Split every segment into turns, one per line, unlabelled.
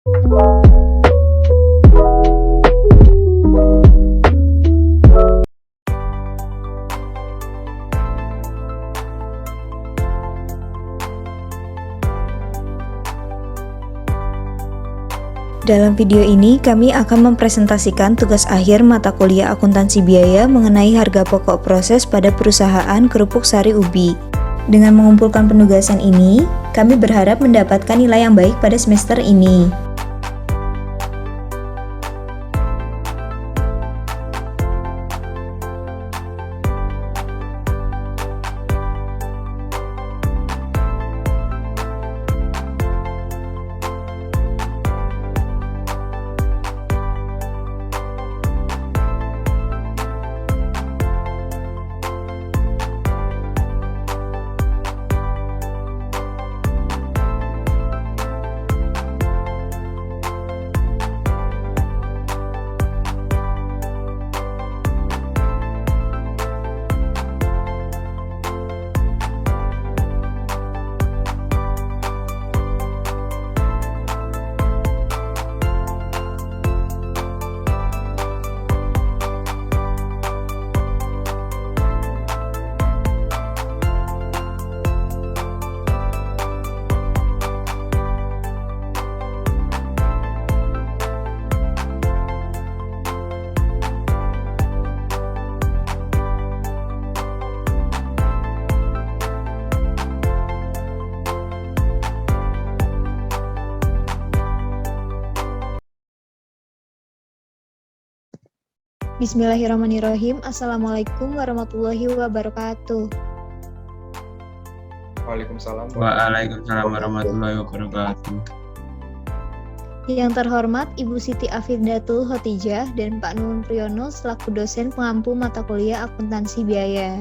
Dalam video ini, kami akan mempresentasikan tugas akhir mata kuliah akuntansi biaya mengenai harga pokok proses pada perusahaan kerupuk sari ubi. Dengan mengumpulkan penugasan ini, kami berharap mendapatkan nilai yang baik pada semester ini. Bismillahirrahmanirrahim. Assalamualaikum warahmatullahi wabarakatuh.
Waalaikumsalam
warahmatullahi wabarakatuh.
Yang terhormat Ibu Siti Afidatul Hotijah dan Pak Nun Priyono selaku dosen pengampu mata kuliah akuntansi biaya.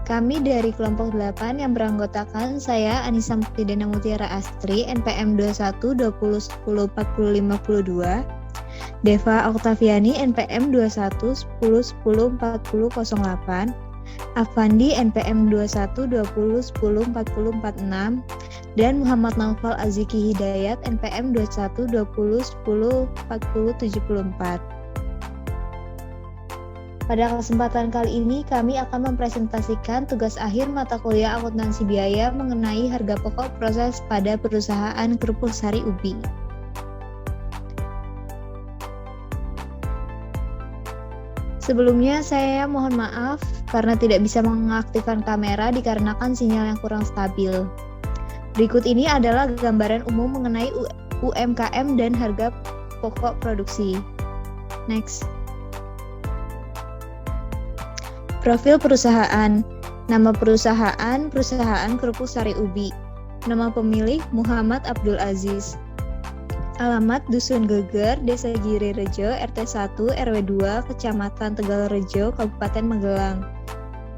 Kami dari kelompok 8 yang beranggotakan saya Anissa Muktidana Mutiara Astri NPM 21 20 10 40 52, Deva Oktaviani NPM 21 10 10 40 08, Afandi NPM 21 20 10 40 46, dan Muhammad Naufal Aziki Hidayat NPM 21 20 10 40 74. Pada kesempatan kali ini kami akan mempresentasikan tugas akhir mata kuliah akuntansi biaya mengenai harga pokok proses pada perusahaan kerupuk sari ubi. Sebelumnya saya mohon maaf karena tidak bisa mengaktifkan kamera dikarenakan sinyal yang kurang stabil. Berikut ini adalah gambaran umum mengenai UMKM dan harga pokok produksi. Next. Profil perusahaan. Nama perusahaan Kerupuk Sari Ubi. Nama pemilik Muhammad Abdul Aziz. Alamat Dusun Geger, Desa Girirejo, RT 1, RW 2, Kecamatan Tegalrejo, Kabupaten Magelang.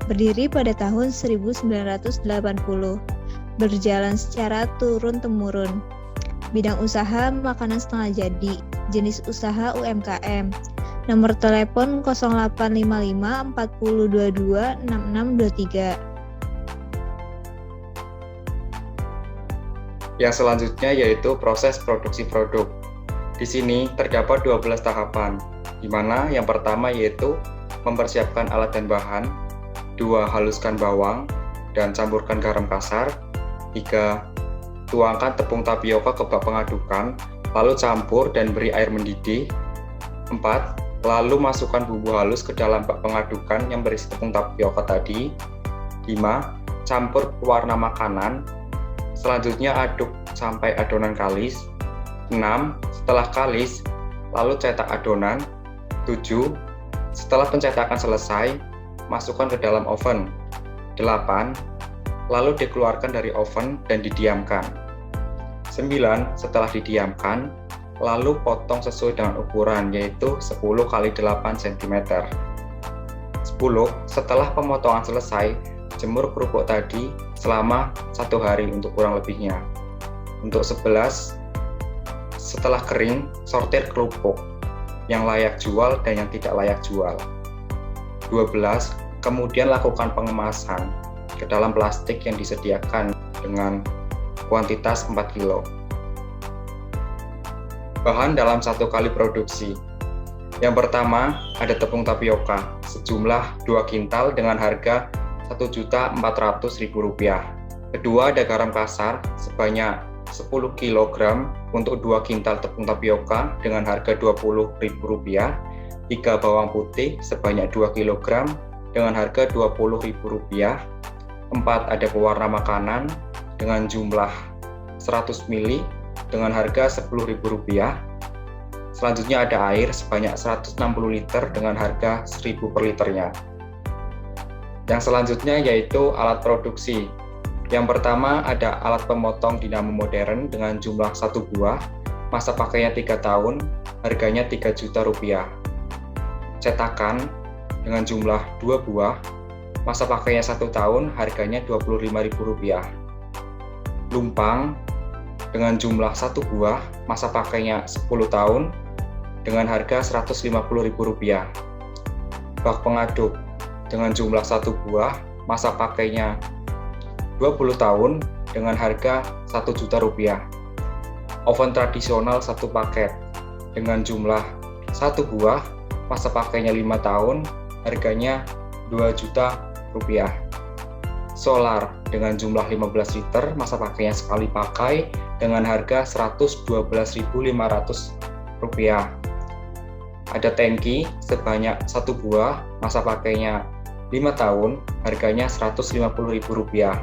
Berdiri pada tahun 1980. Berjalan secara turun-temurun. Bidang usaha makanan setengah jadi. Jenis usaha UMKM. Nomor telepon 0855 4022 6623.
Yang selanjutnya yaitu proses produksi produk. Di sini terdapat 12 tahapan, di mana yang pertama yaitu mempersiapkan alat dan bahan, 2. Haluskan bawang dan campurkan garam kasar, 3. Tuangkan tepung tapioka ke bak pengadukan, lalu campur dan beri air mendidih, 4. Lalu masukkan bumbu halus ke dalam bak pengadukan yang berisi tepung tapioka tadi, 5. Campur pewarna makanan. Selanjutnya aduk sampai adonan kalis. 6. Setelah kalis, lalu cetak adonan. 7. Setelah pencetakan selesai, masukkan ke dalam oven. 8. Lalu dikeluarkan dari oven dan didiamkan. 9. Setelah didiamkan, lalu potong sesuai dengan ukuran, yaitu 10 x 8 cm. 10. Setelah pemotongan selesai, jemur kerupuk tadi selama 1 hari untuk kurang lebihnya. Untuk 11, setelah kering, sortir kerupuk yang layak jual dan yang tidak layak jual. 12, kemudian lakukan pengemasan ke dalam plastik yang disediakan dengan kuantitas 4 kg. Bahan dalam satu kali produksi. Yang pertama, ada tepung tapioka sejumlah 2 kintal dengan harga Rp1.400.000. Kedua, ada garam kasar sebanyak 10 kg untuk 2 kintal tepung tapioka dengan harga Rp20.000. 3 bawang putih sebanyak 2 kg dengan harga Rp20.000. 4, ada pewarna makanan dengan jumlah 100 ml dengan harga Rp10.000. Selanjutnya ada air sebanyak 160 liter dengan harga Rp1.000 per liternya. Yang selanjutnya yaitu alat produksi. Yang pertama ada alat pemotong dinamo modern dengan jumlah 1 buah, masa pakainya 3 tahun, harganya Rp3 juta. Cetakan dengan jumlah 2 buah, masa pakainya 1 tahun, harganya Rp25.000. Lumpang dengan jumlah 1 buah, masa pakainya 10 tahun, dengan harga Rp150.000. Bak pengaduk dengan jumlah 1 buah, masa pakainya 20 tahun, dengan harga Rp1 juta. Oven tradisional 1 paket dengan jumlah 1 buah, masa pakainya 5 tahun, harganya Rp2 juta. Solar dengan jumlah 15 liter, masa pakainya sekali pakai, dengan harga Rp112.500. Ada tangki sebanyak 1 buah, masa pakainya 5 tahun, harganya Rp150.000.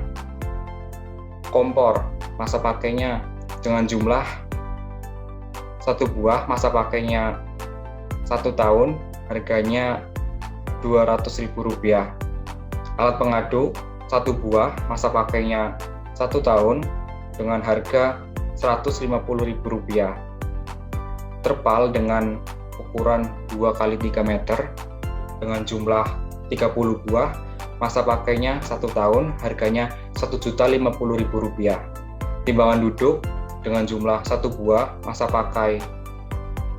Kompor, masa pakainya dengan jumlah 1 buah, masa pakainya 1 tahun, harganya Rp200.000. Alat pengaduk 1 buah, masa pakainya 1 tahun, dengan harga Rp150.000. Terpal dengan ukuran 2x3 meter dengan jumlah 30 buah, masa pakainya 1 tahun, harganya Rp1.050.000. Timbangan duduk dengan jumlah 1 buah, masa pakai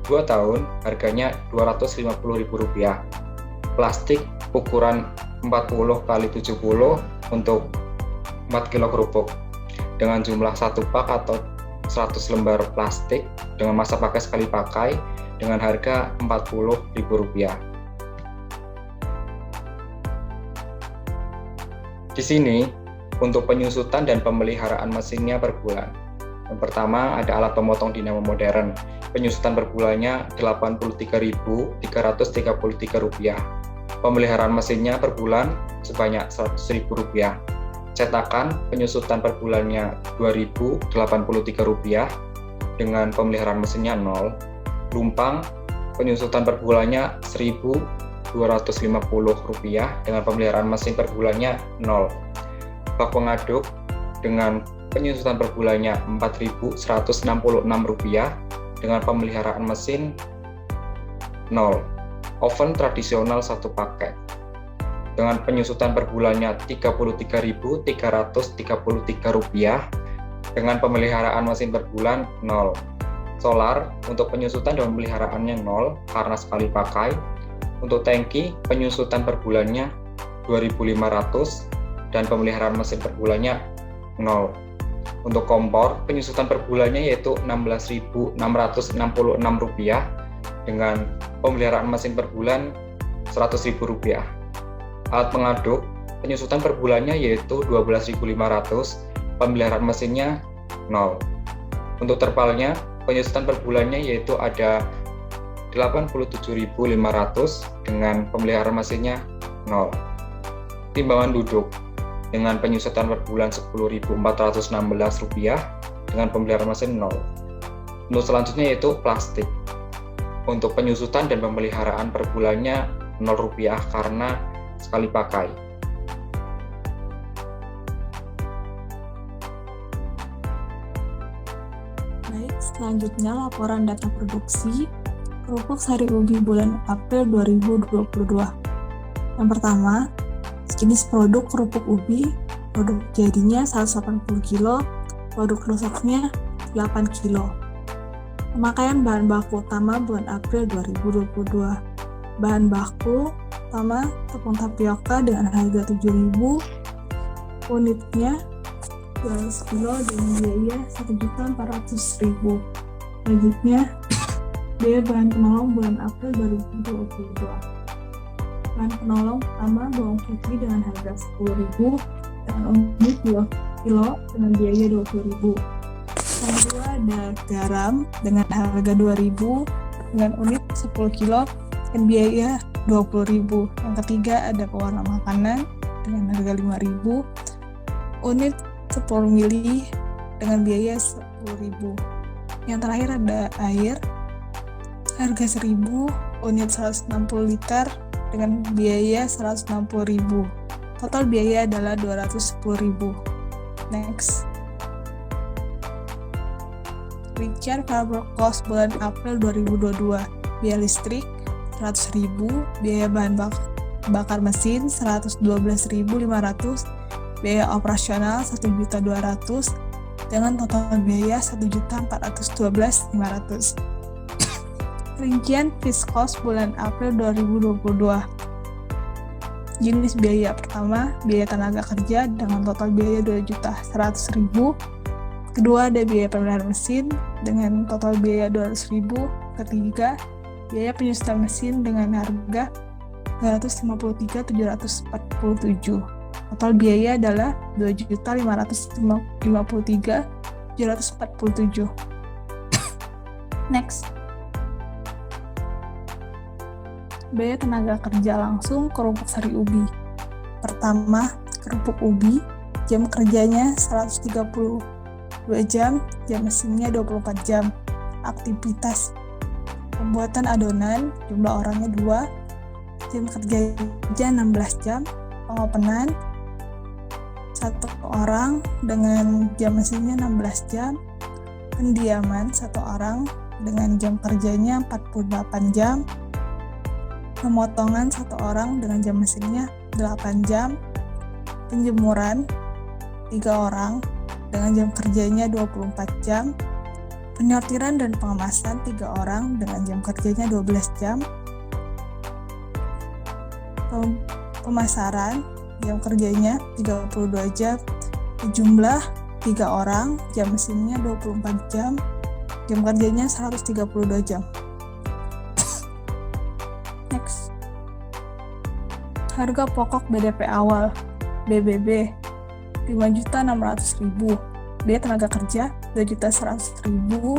2 tahun, harganya Rp250.000. Plastik ukuran 40x70 untuk 4 kg kerupuk dengan jumlah 1 pak atau 100 lembar plastik dengan masa pakai sekali pakai, dengan harga Rp40.000. Di sini untuk penyusutan dan pemeliharaan mesinnya per bulan. Yang pertama ada alat pemotong dinamo modern. Penyusutan per bulannya Rp83.333. Pemeliharaan mesinnya per bulan sebanyak Rp100.000. Cetakan penyusutan per bulannya Rp2.083 dengan pemeliharaan mesinnya 0. Lumpang penyusutan per bulannya Rp1.250 dengan pemeliharaan mesin per bulannya 0. Bak pengaduk dengan penyusutan per bulannya Rp4.166 dengan pemeliharaan mesin 0. Oven tradisional 1 paket dengan penyusutan per bulannya Rp33.333 dengan pemeliharaan mesin per bulan 0. Solar untuk penyusutan dan pemeliharaannya 0 karena sekali pakai. Untuk tangki penyusutan per bulannya Rp2.500 dan pemeliharaan mesin per bulannya 0. Untuk kompor penyusutan per bulannya yaitu Rp16.666 dengan pemeliharaan mesin per bulan Rp100.000. Alat pengaduk penyusutan per bulannya yaitu Rp12.500, pemeliharaan mesinnya 0. Untuk terpalnya penyusutan per bulannya yaitu ada Rp87.500 dengan pemeliharaan mesinnya 0. Timbangan duduk dengan penyusutan per bulan Rp10.416 dengan pemeliharaan mesin 0. Untuk selanjutnya yaitu plastik. Untuk penyusutan dan pemeliharaan per bulannya Rp0 karena sekali pakai.
Baik, selanjutnya laporan data produksi kerupuk sari ubi bulan April 2022. Yang pertama, sejenis produk kerupuk ubi, produk jadinya 180 kg, produk rusaknya 8 kg. Pemakaian bahan baku utama bulan April 2022. Bahan baku utama tepung tapioka dengan harga Rp7.000, unitnya 200 kg dan biaya Rp1.400.000. Selanjutnya Biaya bahan penolong bulan April 2022. Bahan penolong pertama bawang putih dengan harga 10.000 dan unit 2 kilo dengan biaya 20.000. Yang kedua ada garam dengan harga 2.000 dengan unit 10 kilo dan biaya 20.000. Yang ketiga ada pewarna makanan dengan harga 5.000 unit 10 mili dengan biaya 10.000. Yang terakhir ada air harga 1.000 unit 160 liter dengan biaya 160.000. Total biaya adalah 210.000. Next. Rincian variable cost bulan April 2022. Biaya listrik 100.000, biaya bahan bakar mesin 112.500, biaya operasional 1.200.000 dengan total biaya 1.412.500. Rincian fixed cost bulan April 2022. Jenis biaya pertama, biaya tenaga kerja dengan total biaya 2.100.000. Kedua ada biaya pemeliharaan mesin dengan total biaya 200.000. Ketiga, biaya penyusutan mesin dengan harga 353.747. Total biaya adalah 2.553.747. Next. Biaya tenaga kerja langsung kerupuk sari ubi. Pertama, kerupuk ubi, jam kerjanya 132 jam, jam mesinnya 24 jam. Aktivitas pembuatan adonan, jumlah orangnya 2, jam kerja 16 jam, pengopenan 1 orang dengan jam mesinnya 16 jam, pendiaman 1 orang dengan jam kerjanya 48 jam, pemotongan 1 orang dengan jam mesinnya 8 jam, penjemuran 3 orang dengan jam kerjanya 24 jam, penyortiran dan pengemasan 3 orang dengan jam kerjanya 12 jam, pemasaran jam kerjanya 32 jam, jumlah 3 orang, jam mesinnya 24 jam, jam kerjanya 132 jam. Next. Harga pokok BDP awal BBB 5.600.000, biaya tenaga kerja 2.100.000,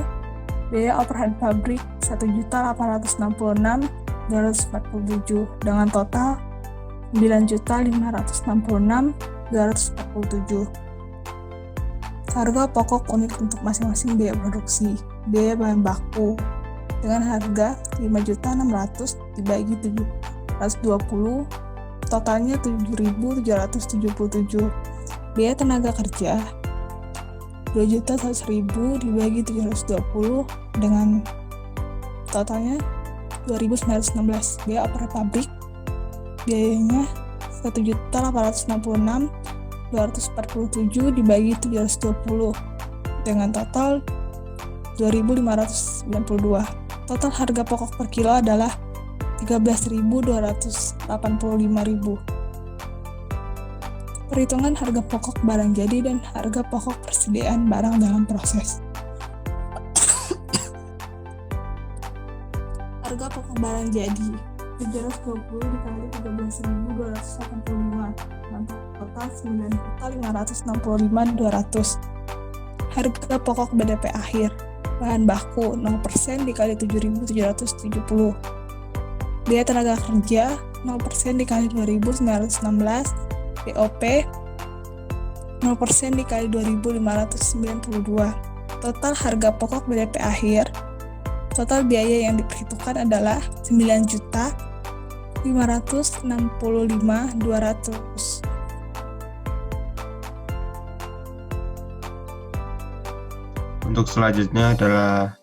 biaya operasional pabrik 1.866.247 dengan total 9.566.247. Harga pokok unit untuk masing-masing biaya produksi. Biaya bahan baku dengan harga 5.600.000 dibagi 720, totalnya 7.777. Biaya tenaga kerja 2.100.000 dibagi 720 dengan totalnya 2.916. Biaya operasional pabrik biayanya 1.866.247 dibagi 720 dengan total 2.592. Total harga pokok per kilo adalah 13.285.000. Perhitungan harga pokok barang jadi dan harga pokok persediaan barang dalam proses. Harga pokok barang jadi 720 dikali 13.285 dan total 9.565.200. Harga pokok BDP akhir bahan baku 0% dikali 7.770. Biaya tenaga kerja 0% dikali 2.916. BOP 0% dikali 2.592. Total harga pokok BDP akhir. Total biaya yang diperhitungkan adalah 9.565.200.
Untuk selanjutnya adalah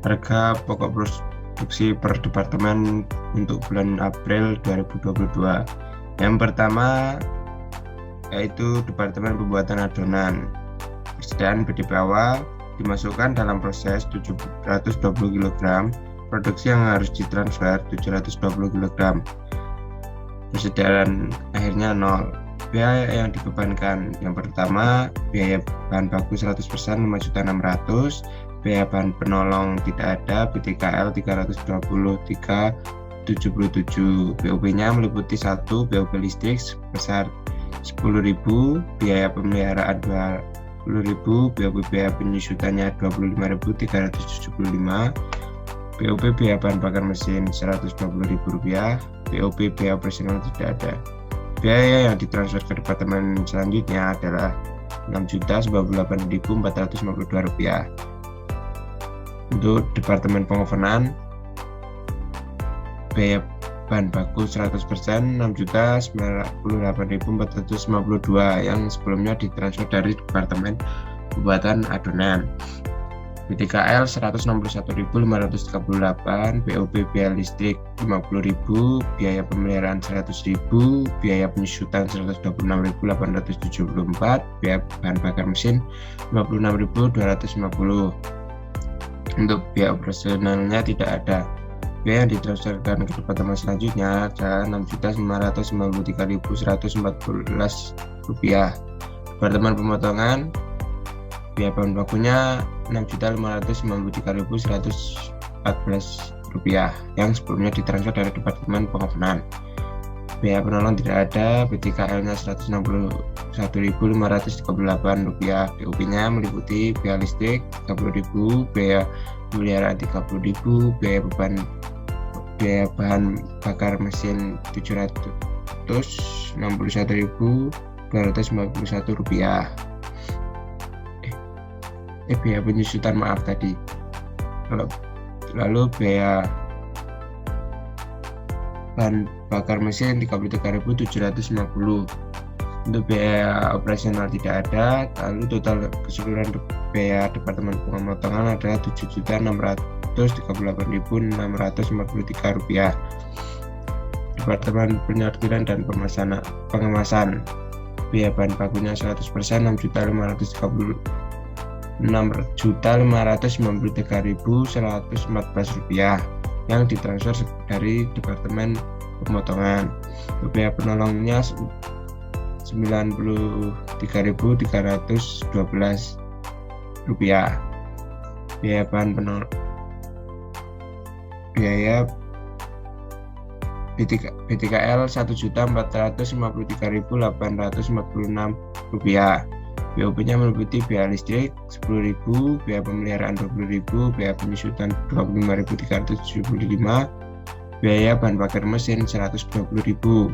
harga pokok produksi per departemen untuk bulan April 2022. Yang pertama yaitu Departemen Pembuatan Adonan. Persediaan BDP awal dimasukkan dalam proses 720 kg, produksi yang harus ditransfer 720 kg. Persediaan akhirnya 0. Biaya yang dibebankan yang pertama biaya bahan baku 100% 5.600.000, biaya bahan penolong tidak ada, BTKL 323,77. BOP-nya meliputi 1. BOP listrik sebesar 10.000, biaya pemeliharaan 20.000, BOP biaya penyusutannya 25.375, BOP biaya bahan bakar mesin Rp120.000, BOP biaya operasional tidak ada. Biaya yang ditransfer ke departemen selanjutnya adalah Rp6.098.452. Untuk departemen pengovenan, biaya bahan baku 100% Rp6.098.452 yang sebelumnya ditransfer dari departemen pembuatan adonan. BTKL Rp161.538, BOP biaya listrik Rp50.000, biaya pemeliharaan Rp100.000, biaya penyusutan Rp126.874, biaya bahan bakar mesin Rp56.250. Untuk biaya operasionalnya tidak ada. Biaya yang ditransferkan ke departemen selanjutnya adalah Rp6.993.114. Departemen pemotongan, biaya bahan bakunya Rp6.593.114 yang sebelumnya ditransfer dari departemen pengovenan. Biaya penolong tidak ada, BTKL-nya Rp161.538, BOP-nya meliputi biaya listrik Rp30.000, biaya pemeliharaan Rp30.000, biaya bahan bakar mesin Rp761.291. Biaya penyusutan tadi. Lalu biaya bahan bakar mesin Rp33.750. Untuk biaya operasional tidak ada. Lalu total keseluruhan biaya departemen pemotongan adalah Rp7.638.643. Departemen penyortiran dan pengemasan, biaya bahan bakunya 100% Rp6.593.114 yang ditransfer dari departemen pemotongan. Biaya penolongnya Rp93.312. Biaya bahan penolong, biaya BTKL Rp1.453.846. BOP-nya meliputi biaya listrik Rp10.000, biaya pemeliharaan Rp20.000, biaya penyusutan Rp25.375, biaya bahan bakar mesin Rp120.000.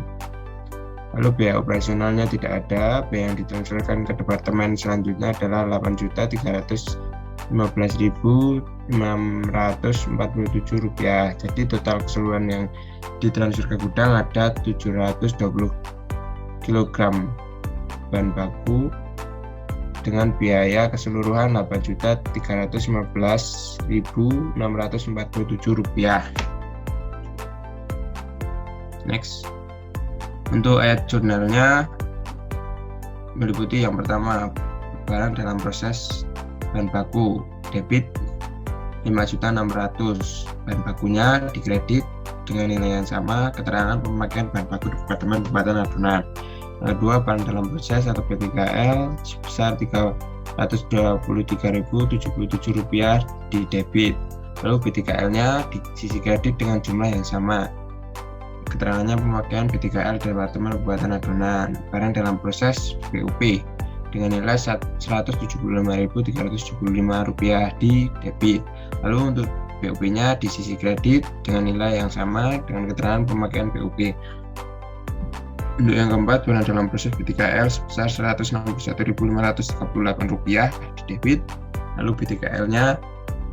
Lalu biaya operasionalnya tidak ada. Biaya yang ditransferkan ke departemen selanjutnya adalah Rp8.315.647. Jadi total keseluruhan yang ditransfer ke gudang ada 720 kg bahan baku dengan biaya keseluruhan Rp8.315.647. Next, untuk ayat jurnalnya meliputi yang pertama, barang dalam proses bahan baku debit 5.600.000, bahan bakunya dikredit dengan nilai yang sama, keterangan pemakaian bahan baku departemen pembuatan adonan. Kedua, barang dalam proses atau BTKL sebesar Rp323.077 di debit. Lalu BTKL-nya di sisi kredit dengan jumlah yang sama. Keterangannya pemakaian BTKL departemen pembuatan adonan. Barang dalam proses BOP dengan nilai Rp175.375 di debit. Lalu untuk BOP-nya di sisi kredit dengan nilai yang sama dengan keterangan pemakaian BOP. Untuk yang keempat, barang dalam proses BTKL sebesar Rp161.538 di debit. Lalu BTKL-nya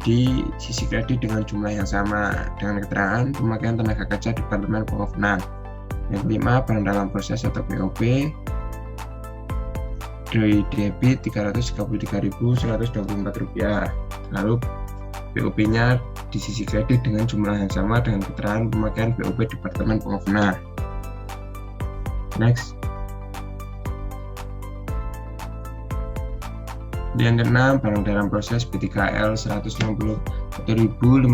di sisi kredit dengan jumlah yang sama dengan keterangan pemakaian tenaga kerja departemen pengovenan. Yang kelima, barang dalam proses atau BOP di debit Rp333.124. Lalu BOP-nya di sisi kredit dengan jumlah yang sama dengan keterangan pemakaian BOP departemen pengovenan. Next. Yang keenam, barang dalam proses BTKL Rp161.538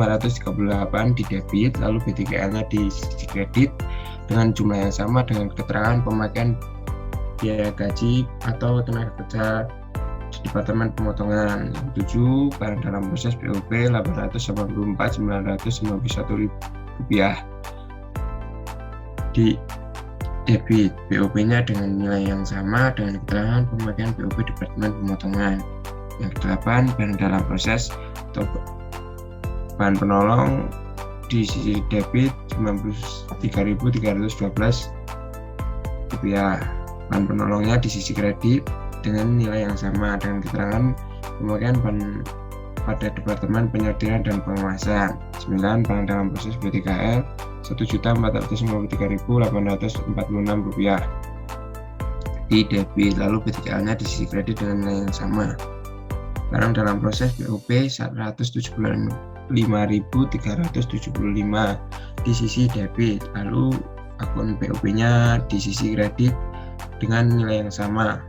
di debit, lalu BTKL-nya di sisi kredit dengan jumlah yang sama dengan keterangan pemakaian biaya gaji atau tenaga kerja di Departemen Pemotongan. Yang 7, barang dalam proses BOP Rp884.991.000 di debit BOP-nya dengan nilai yang sama dengan keterangan pemakaian BOP Departemen Pemotongan. Yang 8, barang dalam proses atau bahan penolong di sisi debit Rp93.312. Bahan penolongnya di sisi kredit dengan nilai yang sama dengan keterangan pemakaian bahan pada Departemen Penyortiran dan Pengawasan. 9, barang dalam proses BTKL Rp1.453.846 di debit, lalu BTKL-nya di sisi kredit dengan nilai yang sama. Barang dalam proses BOP Rp175.375 di sisi debit, lalu akun BOP-nya di sisi kredit dengan nilai yang sama.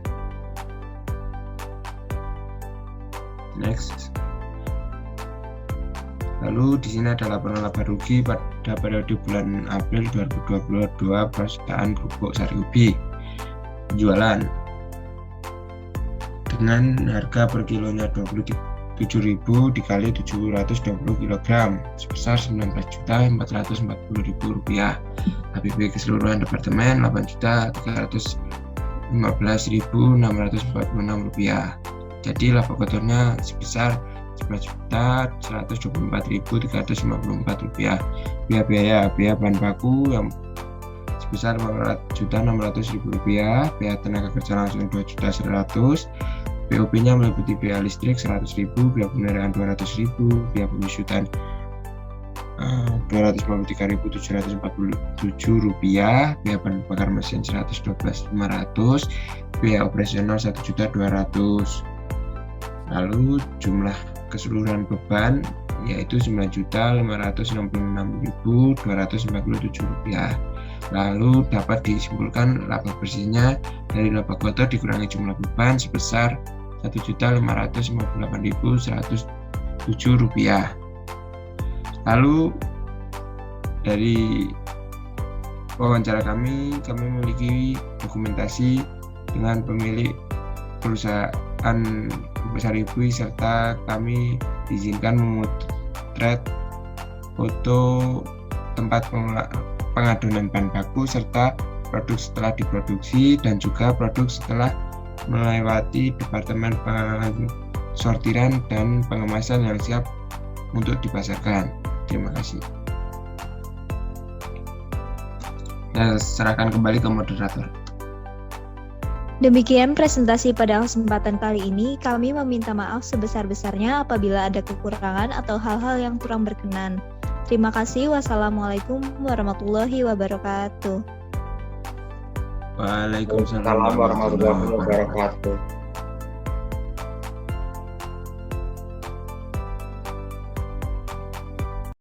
Next. Lalu di sini ada laporan laba rugi pada periode bulan April 2022 perusahaan Krupuk Sari Ubi. Penjualan dengan harga per kilonya Rp27.000 dikali 720 kg sebesar Rp19.440.000. HPP keseluruhan departemen Rp8.315.646. Jadi laba kotornya sebesar Rp11.124.354. Biaya bahan baku yang sebesar Rp400.600.000, biaya tenaga kerja langsung Rp2.100.000, BOP-nya meliputi biaya listrik Rp100.000, biaya pemeliharaan Rp200.000, biaya penyusutan Rp253.747, biaya bahan bakar mesin Rp112.500, biaya operasional Rp1.200.000. Lalu jumlah keseluruhan beban yaitu Rp9.566.247. Lalu dapat disimpulkan laba bersihnya dari laba kotor dikurangi jumlah beban sebesar Rp1.558.107. Lalu dari wawancara kami memiliki dokumentasi dengan pemilik perusahaan Sari Ubi serta kami diizinkan memotret foto tempat pengadonan bahan baku serta produk setelah diproduksi dan juga produk setelah melewati Departemen Pensortiran dan Pengemasan yang siap untuk dipasarkan. Terima kasih. Saya serahkan kembali ke moderator.
Demikian presentasi pada kesempatan kali ini. Kami meminta maaf sebesar-besarnya apabila ada kekurangan atau hal-hal yang kurang berkenan. Terima kasih. Wassalamualaikum warahmatullahi wabarakatuh.
Waalaikumsalam
warahmatullahi wabarakatuh.